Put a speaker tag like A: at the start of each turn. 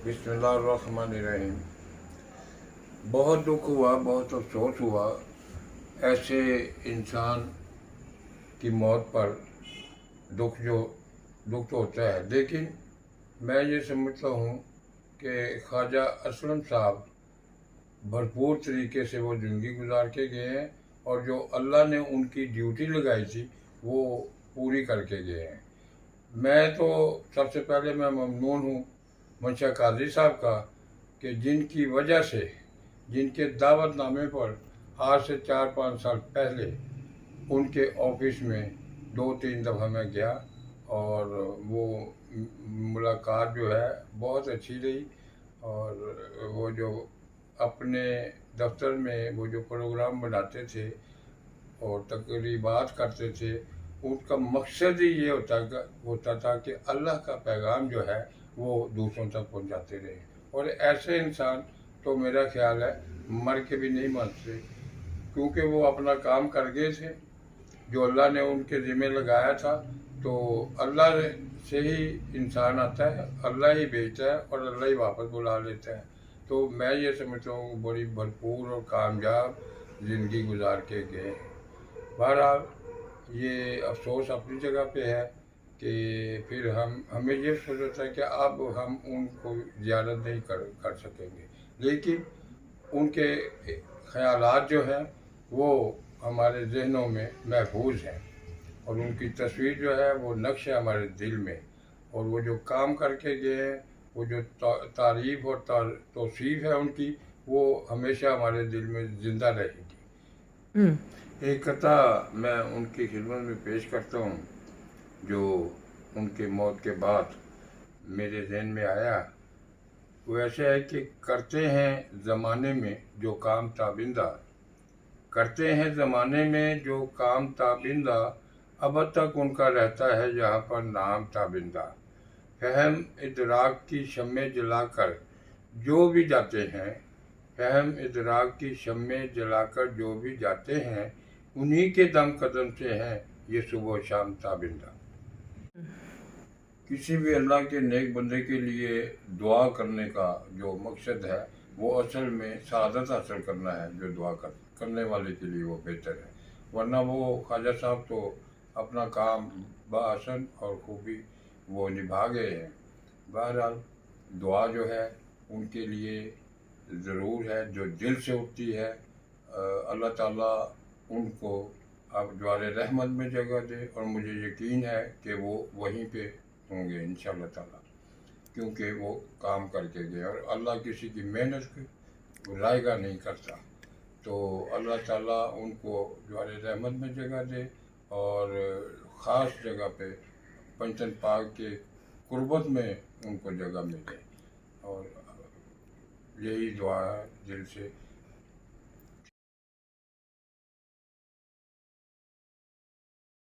A: बिस्मिल्लाहिर्रहमानिर्रहीम। बहुत दुख हुआ, बहुत अफसोस हुआ ऐसे इंसान की मौत पर। दुख तो होता है, लेकिन मैं ये समझता हूँ कि ख्वाजा असलम साहब भरपूर तरीके से वो ज़िंदगी गुजार के गए हैं और जो अल्लाह ने उनकी ड्यूटी लगाई थी वो पूरी करके गए हैं। मैं तो सबसे पहले मैं ममनून हूँ मंशा कादरी साहब का कि जिनकी वजह से, जिनके दावतनामे पर आज से 4-5 साल पहले उनके ऑफिस में 2-3 दफ़ा मैं गया और वो मुलाकात जो है बहुत अच्छी रही। और वो जो अपने दफ्तर में वो जो प्रोग्राम बनाते थे और तकरीबात करते थे, उनका मकसद ही ये होता था कि अल्लाह का पैगाम जो है वो दूसरों तक पहुंचाते रहे। और ऐसे इंसान तो मेरा ख्याल है मर के भी नहीं मरते, क्योंकि वो अपना काम कर गए थे जो अल्लाह ने उनके ज़िम्मे लगाया था। तो अल्लाह से ही इंसान आता है, अल्लाह ही भेजता है और अल्लाह ही वापस बुला लेता है। तो मैं ये समझता हूँ बड़ी भरपूर और कामयाब ज़िंदगी गुजार के गए। बहरहाल ये अफसोस अपनी जगह पे है कि फिर हमें ये सोचता है कि अब हम उनको ज़ियारत नहीं कर सकेंगे, लेकिन उनके ख़यालात जो हैं वो हमारे जहनों में महफूज हैं और उनकी तस्वीर जो है वो नक्श है हमारे दिल में। और वो जो काम करके गए हैं, वो जो तारीफ़ और तौसीफ़ है उनकी, वो हमेशा हमारे दिल में ज़िंदा रहेगी। एक कथा मैं उनकी खिदमत में पेश करता हूँ जो उनके मौत के बाद मेरे ज़हन में आया। वो ऐसे है कि करते हैं ज़माने में जो काम ताबिंदा, करते हैं ज़माने में जो काम ताबिंदा, अब तक उनका रहता है जहाँ पर नाम ताबिंदा। फहम इदराक की शम्में जलाकर जो भी जाते हैं, फहम इदराक की शम्में जलाकर जो भी जाते हैं, उन्हीं के दम कदम से हैं ये सुबह शाम ताबिंदा। किसी भी अल्लाह के नेक बंदे के लिए दुआ करने का जो मकसद है वो असल में सआदत हासिल करना है। जो दुआ करने वाले के लिए वो बेहतर है, वरना वो ख्वाजा साहब तो अपना काम बाहसन और खूबी वो निभा गए हैं। बहरहाल दुआ जो है उनके लिए ज़रूर है, जो दिल से उठती है। अल्लाह ताला उनको अब द्वारे रहमत में जगह दे और मुझे यकीन है कि वो वहीं पे होंगे इंशाअल्लाह ताला, क्योंकि वो काम करके गए और अल्लाह किसी की मेहनत को रायगा नहीं करता। तो अल्लाह ताला उनको द्वारे रहमत में जगह दे और ख़ास जगह पे पंचन पाक के कुर्बत में उनको जगह मिले। और यही दुआ है दिल से।